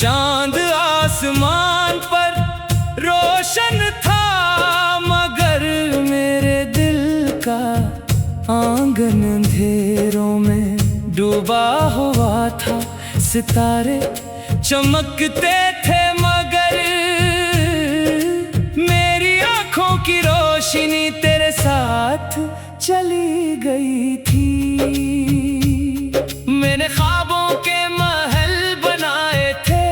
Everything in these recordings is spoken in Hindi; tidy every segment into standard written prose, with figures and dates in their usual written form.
चांद आसमान पर रोशन था, मगर मेरे दिल का आंगन अंधेरों में डूबा हुआ था। सितारे चमकते थे मगर मेरी आंखों की रोशनी तेरे साथ चली गई थी। मैंने ख्वाबों के महल बनाए थे,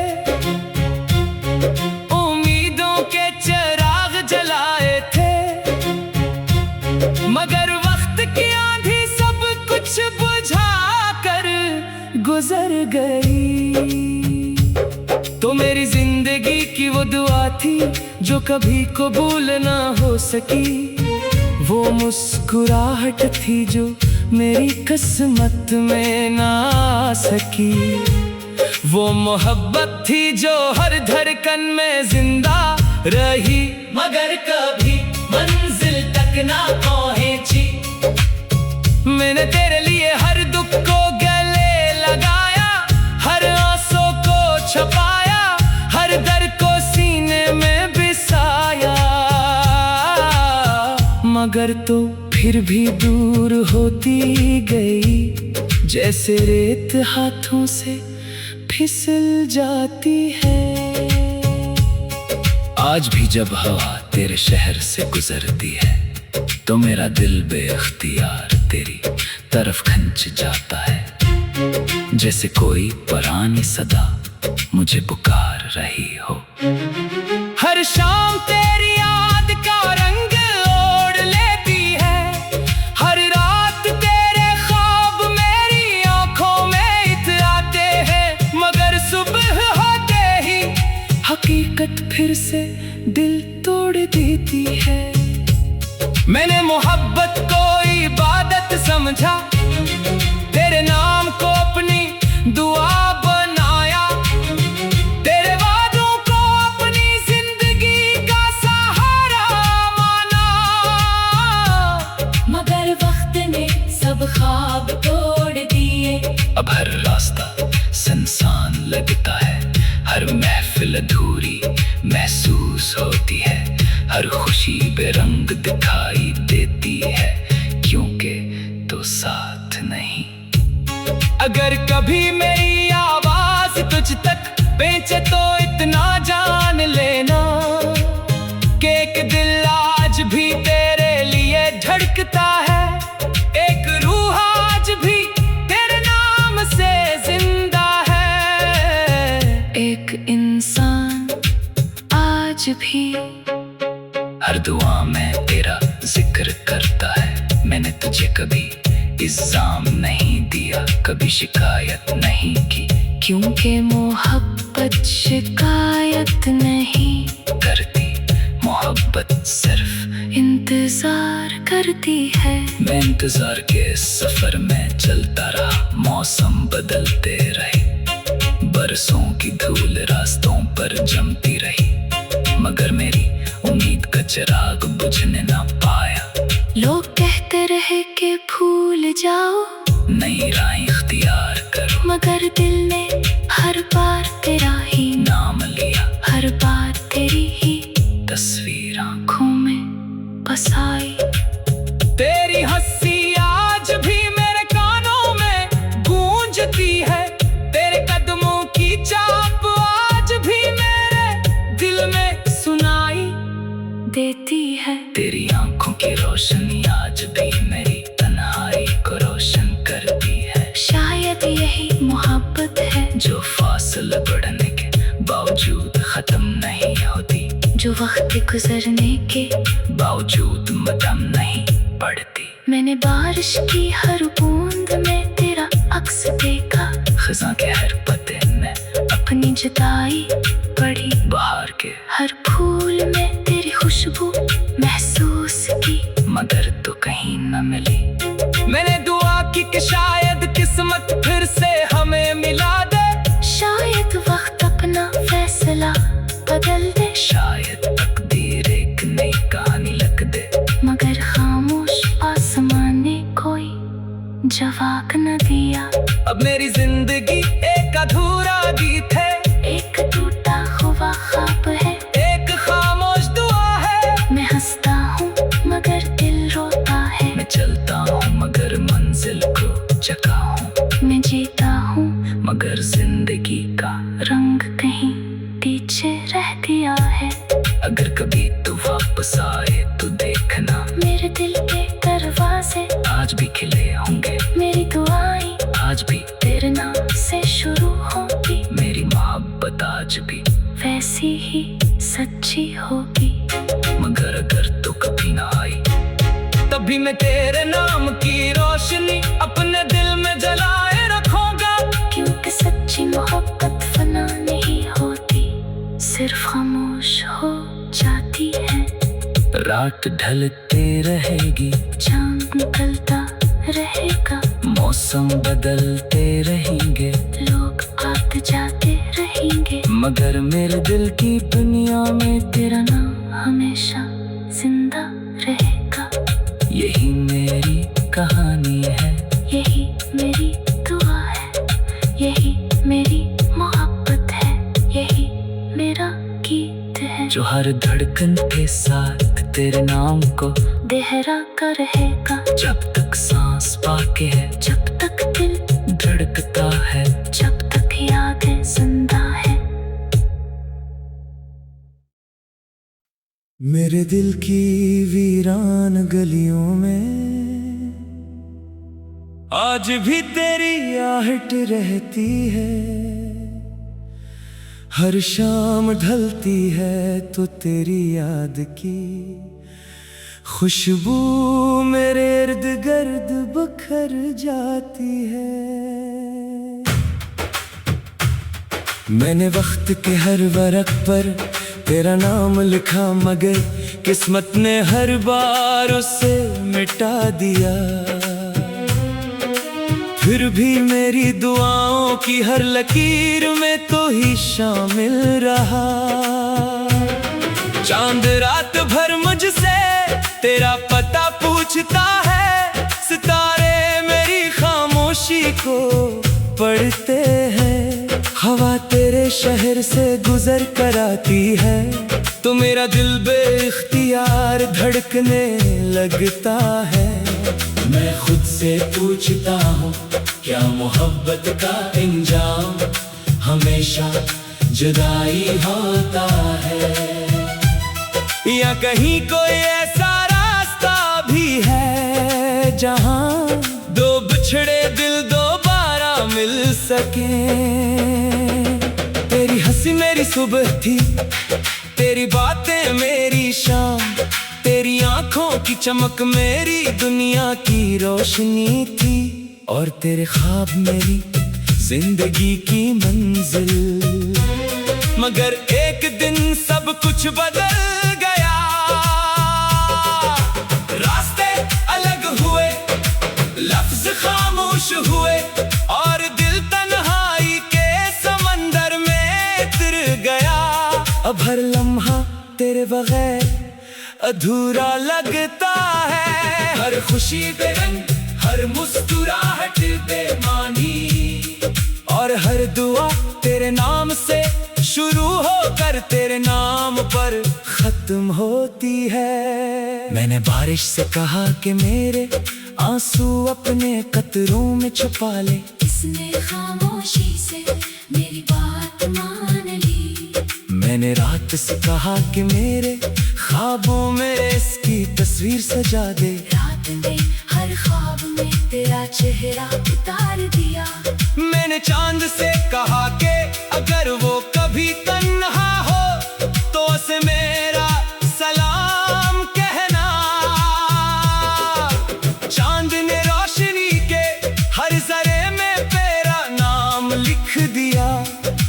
उम्मीदों के चिराग जलाए थे, मगर वक्त की आंधी सब कुछ बुझा कर गुजर गई। तो मेरी जिंदगी की वो दुआ थी जो कभी कबूल ना हो सकी, वो मुस्कुराहट थी जो मेरी किस्मत में ना आ सकी, वो मोहब्बत थी जो हर धड़कन में जिंदा रही, मगर कभी मंजिल तक ना पहुंची। मैंने तेरे लिए हर दुख को गले लगाया, हर आंसू को छुपाया, हर दर्द को सीने में बिसाया, मगर तो फिर भी दूर होती गई, जैसे रेत हाथों से फिसल जाती है। आज भी जब हवा तेरे शहर से गुजरती है तो मेरा दिल बेअख्तियार तेरी तरफ खिंच जाता है, जैसे कोई पुरानी सदा मुझे पुकार रही हो। हर शाम तेरी याद का रंग ओढ़ लेती है, हर रात तेरे ख्वाब मेरी आंखों में इतराते हैं, मगर सुबह होते ही हकीकत फिर से दिल तोड़ देती है। मैंने मोहब्बत को इबादत समझा, तेरे नाम को अपनी दुआ बनाया, तेरे वादों को अपनी जिंदगी का सहारा माना, मगर वक्त ने सब ख्वाब तोड़ दिए। अब हर रास्ता सुनसान लगता है, हर महफिल अधूरी महसूस होती है, हर खुशी बेरंग दिखाई देती है, क्योंकि तो साथ नहीं। अगर कभी मेरी आवाज तुझ तक पहुंचे तो इतना जान लेना कि एक दिल आज भी तेरे लिए धड़कता है, एक रूह आज भी तेरे नाम से जिंदा है, एक इंसान आज भी हर दुआ में तेरा जिक्र करता है। मैंने तुझे कभी इल्जाम नहीं दिया, कभी शिकायत नहीं की, क्योंकि मोहब्बत शिकायत नहीं करती, मोहब्बत सिर्फ इंतजार करती है। मैं इंतजार के सफर में चलता रहा, मौसम बदलते रहे, बरसों की धूल रास्तों पर जमती रही, मगर मेरी उम्मीद का चिराग बुझने ना पाया। लोग कहते रहे कि भूल जाओ, नई राह इख्तियार करो, मगर दिल ने हर बार तेरा ही नाम लिया, हर बार तेरी ही तस्वीर आंखों में बसाई। तेरी हंसी आज भी मेरे कानों में गूंजती है, तेरे कदमों की चाप आज भी मेरे दिल में सुनाई देती है। तेरी आंखों की रोशनी आज भी मेरी तन्हाई को रोशन करती है। शायद यही मोहब्बत है जो फासला बढ़ने के बावजूद खत्म नहीं होती, जो वक्त गुजरने के बावजूद मदम नहीं पड़ती। मैंने बारिश की हर बूंद में तेरा अक्स देखा, खज़ां के हर पत्ते में अपनी जुदाई पड़ी, बहार के हर फूल में तेरी खुशबू महसूस की, मगर तो कहीं न मिली। मैंने दुआ की कि शायद किस्मत फिर से हमें मिला दे, शायद वक्त अपना फैसला बदल दे, शायद तकदीर एक नई कहानी लिख दे, मगर खामोश आसमान ने कोई जवाब न दिया। अब मेरी जिंदगी एक अधूरा गीत है, एक मगर जिंदगी का रंग कहीं पीछे रह गया है। अगर कभी तू वापस आए तो देखना मेरे दिल के दरवाजे आज भी खिले होंगे, मेरी दुआएं आज भी तेरे नाम से शुरू होगी, मेरी मोहब्बत आज भी वैसी ही सच्ची होगी। मगर अगर तू कभी ना आई तभी मैं तेरे नाम की रोशनी अपने दिल में जलाए रखूंगा। क्योंकि सच्ची मोहब्बत फना नहीं होती, सिर्फ खामोश हो जाती है। रात ढलते रहेगी, चांद निकलता रहेगा, मौसम बदलते रहेंगे, लोग आते जाते रहेंगे, मगर मेरे दिल की दुनिया में तेरा नाम हमेशा जिंदा रहेगा। यही मेरी कहानी है, यही मेरी दुआ है, यही मेरी मोहब्बत है, यही मेरा गीत है, जो हर धड़कन के साथ तेरे नाम को दोहरा कर रहेगा। जब तक सांस बाकी है, जब तक दिल धड़कता है, जब तक यादें जिंदा है। मेरे दिल की वीरान गलियों में आज भी तेरी आहट रहती है। हर शाम ढलती है तो तेरी याद की खुशबू मेरे इर्द गिर्द बिखर जाती है। मैंने वक्त के हर वरक पर तेरा नाम लिखा, मगर किस्मत ने हर बार उसे मिटा दिया। फिर भी मेरी दुआओं की हर लकीर में तो ही शामिल रहा। चांद रात भर मुझसे तेरा पता पूछता है, सितारे मेरी खामोशी को पढ़ते हैं। हवा तेरे शहर से गुजर कर आती है तो मेरा दिल बेइख्तियार धड़कने लगता है। मैं खुद से पूछता हूँ, क्या मोहब्बत का इंजाम हमेशा जुदाई होता है, या कहीं कोई ऐसा रास्ता भी है जहाँ दो बिछड़े दिल दोबारा मिल सके। तेरी हंसी मेरी सुबह थी, तेरी बातें मेरी शाम, तेरी आंखों की चमक मेरी दुनिया की रोशनी थी, और तेरे ख्वाब मेरी जिंदगी की मंजिल। मगर एक दिन सब कुछ बदल गया, रास्ते अलग हुए, लफ्ज खामोश हुए, और दिल तन्हाई के समंदर में तिर गया। अब हर लम्हा तेरे बगैर अधूरा लगता है। हर खुशी बेरंग, हर मुस्कुराहट बेमानी, और हर दुआ तेरे नाम से शुरू होकर तेरे नाम पर खत्म होती है। मैंने बारिश से कहा कि मेरे आंसू अपने कतरों में छुपा ले, इसने खामोशी से मेरी बात मान ली। मैंने रात से कहा कि मेरे ख्वाबों में इसकी तस्वीर सजा दे, रात ने हर ख्वाब में तेरा चेहरा उतार दिया। मैंने चांद से कहा कि अगर वो कभी तन्हा हो तो उसे मेरा सलाम कहना। चांद ने रोशनी के हर जरे में तेरा नाम लिख दिया,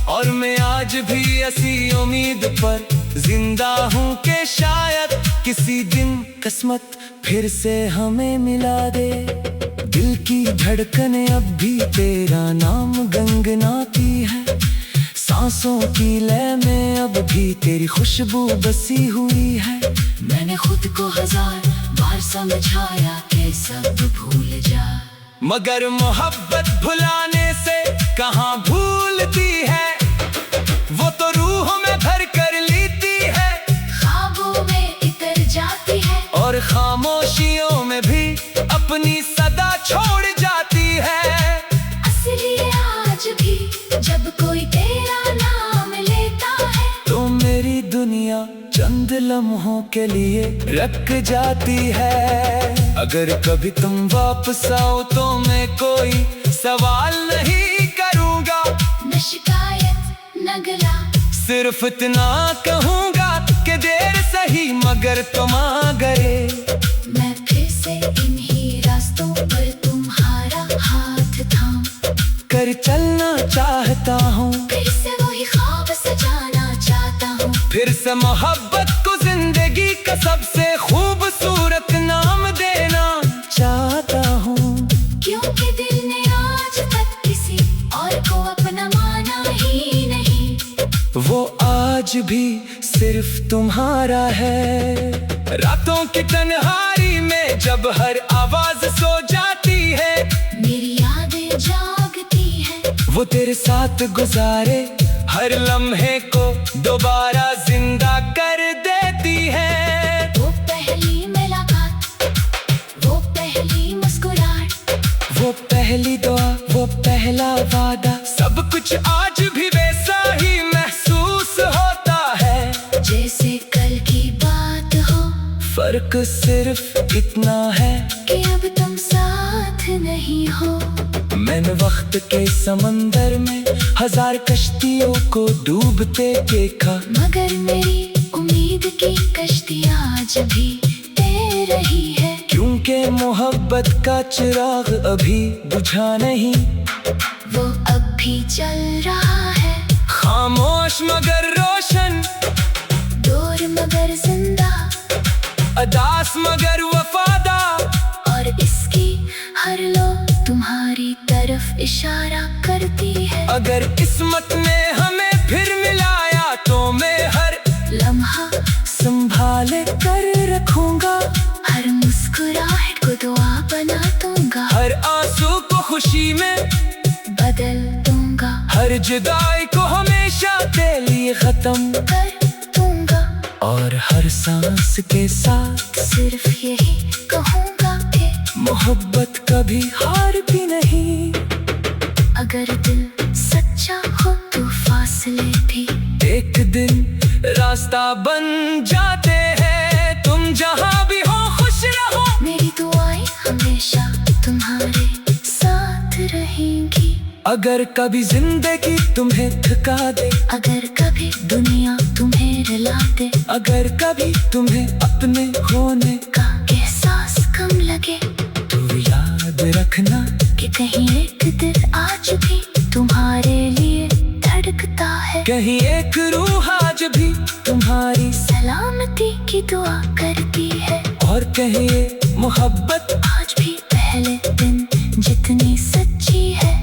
और मैं आज भी ऐसी उम्मीद पर जिंदा हूँ कि शायद किसी दिन किस्मत फिर से हमें मिला दे। दिल की धड़कने अब भी तेरा नाम गंगनाती है, सांसों की लय में अब भी तेरी खुशबू बसी हुई है। मैंने खुद को हजार बार समझाया कि सब भूल जा, मगर मोहब्बत भुलाने से कहाँ भूलती है, वो तो रूह में भर कर लेती है, ख्वाबों में इतर जाती है, और खामोशियों में भी अपनी सदा छोड़ जाती है। असली आज भी जब कोई तेरा नाम लेता है तो मेरी दुनिया चंद लम्हों के लिए रक जाती है। अगर कभी तुम वापस आओ तो मैं कोई सवाल नहीं करूँगा, न शिकायत न गिला, सिर्फ इतना कहूँगा कि देर सही मगर तुम आ गए। मैं फिर से इन्हीं रास्तों पर तुम्हारा हाथ थाम कर चलना चाहता हूँ, फिर से वही ख्वाब सजाना चाहता हूँ। फिर से मोहब्बत को जिंदगी का सबसे खूबसूरत नाम देना चाहता हूँ। क्योंकि दिल ने आज तक किसी और को अपना माना ही नहीं, वो आज भी सिर्फ तुम्हारा है। रातों की तन्हाई में जब हर आवाज सो जाती है, मेरी यादें जागती है, वो तेरे साथ गुजारे हर लम्हे को दोबारा जिंदा कर देती है। वो पहली मुलाकात, वो पहली मुस्कुराहट, वो पहली दुआ, वो पहला वादा, सब कुछ आज भी वैसा ही महसूस होता है जैसे कल की बात हो। फर्क सिर्फ इतना है कि अब तुम साथ नहीं हो। मैंने वक्त के समंदर में हजार कश्तियों को डूबते देखा, मगर मेरी उम्मीद की कश्ती आज भी तैर रही है। क्योंकि मोहब्बत का चिराग अभी बुझा नहीं, वो अब भी चल रहा है, खामोश मगर रोशन, दूर मगर जिंदा, अदास मगर वफादार। और इसकी हर लो तुम्हारी तरफ इशारा करती है। अगर किस्मत ने हमें फिर मिलाया तो मैं हर लम्हा संभाले कर रखूंगा, हर मुस्कुराहट को दुआ बना दूंगा, हर आंसू को खुशी में बदल दूंगा, हर जुदाई को हमेशा के लिए खत्म कर दूंगा। और हर सांस के साथ सिर्फ यही कहूंगा कि मोहब्बत कभी हारती नहीं। अगर दिल सच्चा हो तो फासले भी एक दिन रास्ता बन जाते हैं। तुम जहाँ भी हो खुश रहो, मेरी दुआएं हमेशा तुम्हारे साथ रहेंगी। अगर कभी जिंदगी तुम्हें थका दे, अगर कभी दुनिया तुम्हें रुला दे, अगर कभी तुम्हें अपने होने का एहसास कम लगे, तो याद रखना कि कहीं एक दिल आज भी तुम्हारे लिए धड़कता है, कहीं एक रूह आज भी तुम्हारी सलामती की दुआ करती है। और कहीं ये मोहब्बत आज भी पहले दिन जितनी सच्ची है।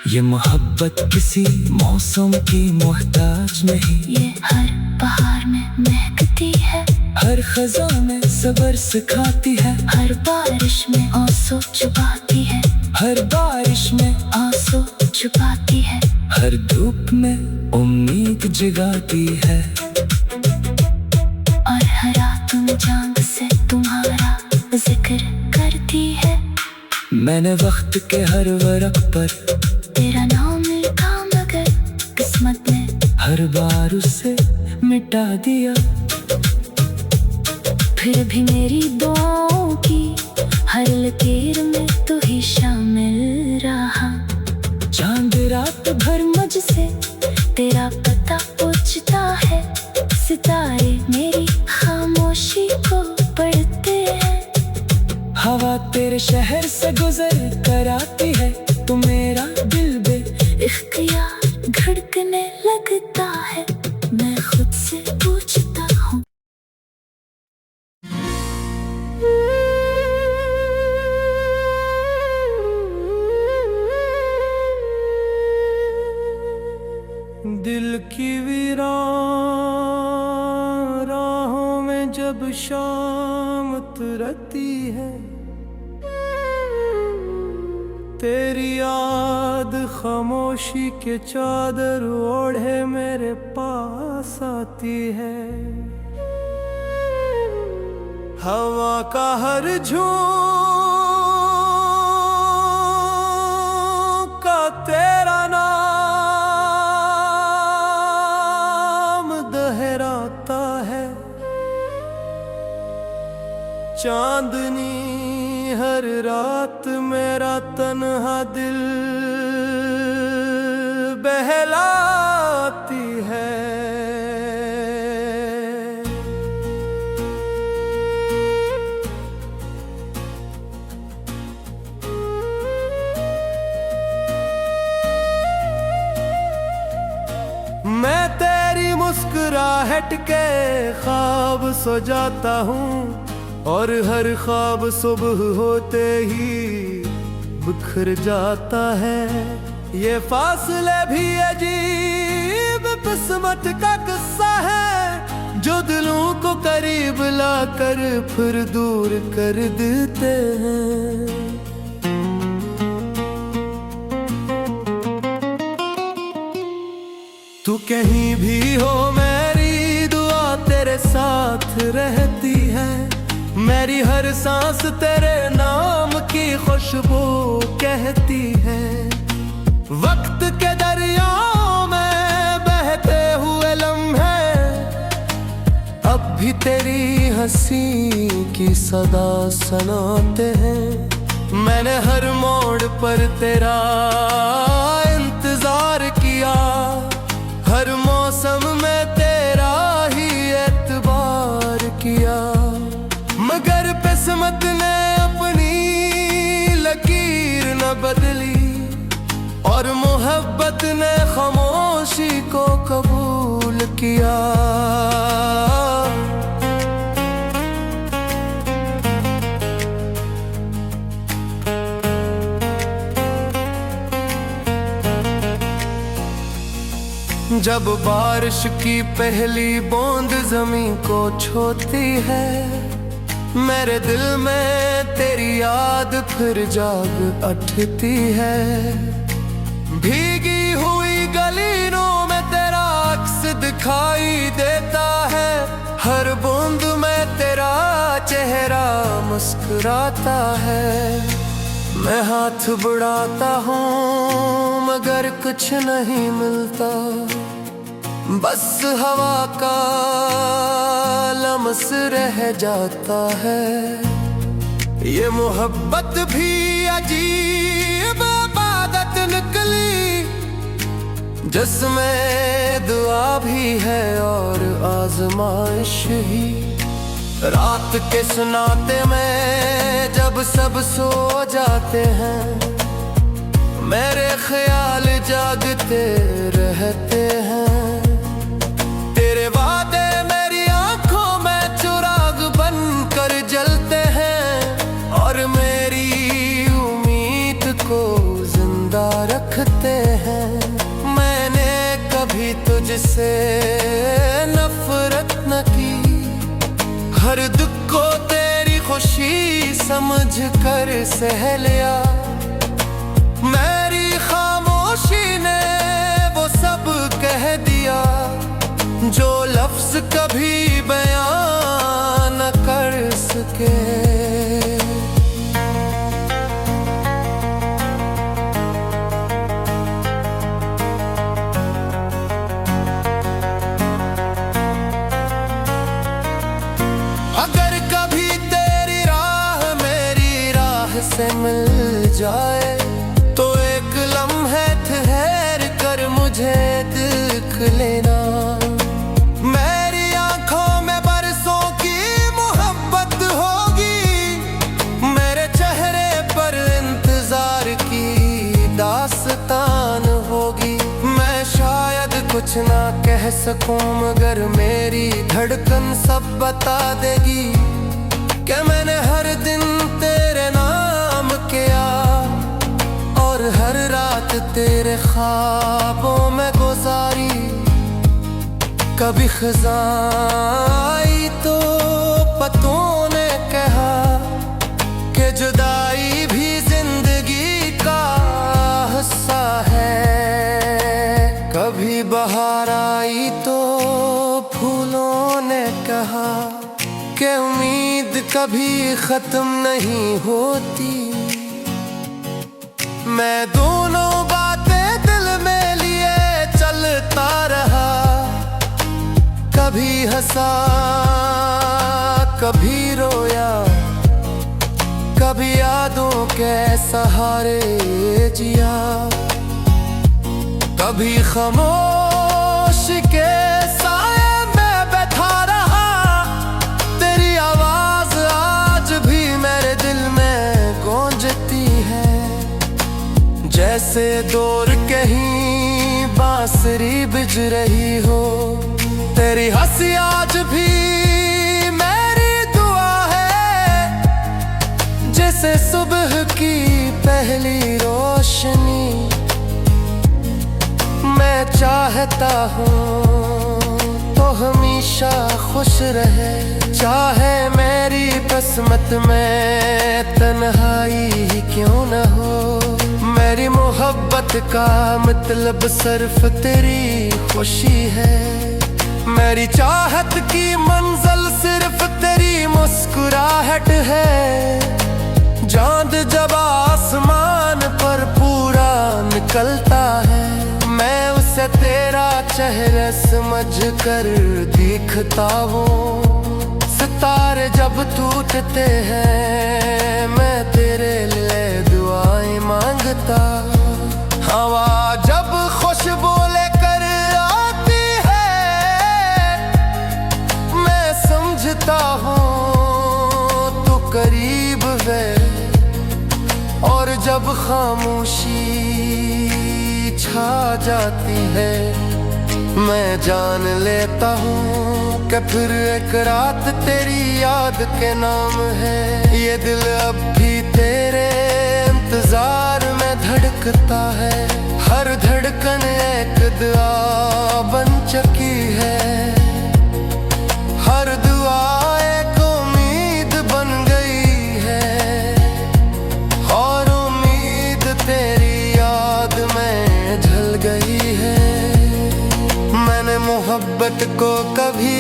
ये मोहब्बत किसी मौसम की मोहताज नहीं, ये हर बहार में महकती है, हर खजा में सब्र सिखाती है, हर बारिश में आंसू छुपाती है, हर बारिश में आंसू छुपाती है, हर धूप में उम्मीद जगाती है। और हर रात में चांद से तुम्हारा जिक्र करती है। मैंने वक्त के हर वरक पर तेरा नाम लिखा, मगर किस्मत ने हर बार उसे मिटा दिया। फिर भी मेरी दुआओं की हर लकीर में तू ही शामिल रहा। चांद रात भर मुझसे तेरा पता पूछता है, सितारे मेरी खामोशी को पढ़ते हैं। हवा तेरे शहर से गुजर कर आती है, तो मेरा दिल बे इख्तियार धड़कने लगता है। मैं खुद से पूछता हूँ, दिल की वीरान राहों में जब शाम उतरती है, तेरी याद खामोशी के चादर ओढ़े मेरे पास आती है। हवा का हर झोंका तेरा नाम चांदनी हर रात मेरा तन्हा दिल बहलाती है। मैं तेरी मुस्कुराहट के ख्वाब सो जाता हूँ, और हर ख्वाब सुबह होते ही बिखर जाता है। ये फासले भी अजीब किस्मत का किस्सा है, जो दिलों को करीब लाकर फिर दूर कर देते हैं। तू कहीं भी हो मेरी दुआ तेरे साथ रहती है। मेरी हर सांस तेरे नाम की खुशबू कहती है। वक्त के दरियाओं में बहते हुए लम्हे अब भी तेरी हंसी की सदा सुनाते हैं। मैंने हर मोड़ पर तेरा इंतजार किया, हर मौसम में तेरा ही एतबार किया। मगर किस्मत ने अपनी लकीर न बदली, और मोहब्बत ने खामोशी को कबूल किया। जब बारिश की पहली बूंद जमीन को छूती है, मेरे दिल में तेरी याद फिर जाग उठती है। भीगी हुई गलियों में तेरा अक्स दिखाई देता है, हर बूंद में तेरा चेहरा मुस्कुराता है। मैं हाथ बढ़ाता हूँ मगर कुछ नहीं मिलता, बस हवा का लम्स रह जाता है। ये मोहब्बत भी अजीब इबादत निकली, जिसमें दुआ भी है और आजमाइश ही। रात के सुनाते में जब सब सो जाते हैं, मेरे ख्याल जागते रहते हैं। तेरे वादे मेरी आंखों में चिराग बनकर जलते हैं, और मेरी उम्मीद को जिंदा रखते हैं। मैंने कभी तुझसे नफरत न की, हर दुख को तेरी खुशी समझ कर सह लिया। मेरी खामोशी ने वो सब कह दिया, जो लफ्ज कभी बयान न कर सके। अगर कभी तेरी राह मेरी राह से मिल जाए, तो एक लम्हे ठहर कर मुझे देख लेना। मेरी आंखों में बरसों की मोहब्बत होगी, मेरे चेहरे पर इंतजार की दास्तान होगी। मैं शायद कुछ ना कह सकूं, मगर मेरी धड़कन सब बता देगी कि मैंने हर दिन तेरे नाम किया, और हर रात तेरे ख्वाबों में गुजारी। कभी खज़ाई तो पत्तों ने कहा कि जुदाई भी जिंदगी का हिस्सा है। कभी बहार आई तो फूलों ने कहा कि उम्मीद कभी खत्म नहीं होती। मैं दोनों बातें दिल में लिए चलता रहा, कभी हंसा कभी रोया, सहारे जिया, कभी खामोश के साए में बैठा रहा। तेरी आवाज आज भी मेरे दिल में गूंजती है, जैसे दूर कहीं बांसुरी बज रही हो। तेरी हंसी आज भी मेरी दुआ है, जैसे सुबह की पहली रोशनी। मैं चाहता हूँ तो हमेशा खुश रहे, चाहे मेरी किस्मत में तन्हाई ही क्यों न हो। मेरी मोहब्बत का मतलब सिर्फ तेरी खुशी है, मेरी चाहत की मंजिल सिर्फ तेरी मुस्कुराहट है। चांद जब आसमान पर पूरा निकलता है, मैं उसे तेरा चेहरा समझ कर दिखता हूँ। सितारे जब टूटते हैं, मैं तेरे लिए दुआएं मांगता। हवा जब खुशबू लेकर आती है, मैं समझता हूँ तू करीब है। और जब खामोशी छा जाती है, मैं जान लेता हूँ कि फिर एक रात तेरी याद के नाम है। ये दिल अब भी तेरे इंतजार में धड़कता है, हर धड़कन एक दुआ बन चुकी है। हर दुआ एक उम्मीद बन गई है, और उम्मीद तेरी याद में ढल गई है। मैंने मोहब्बत को कभी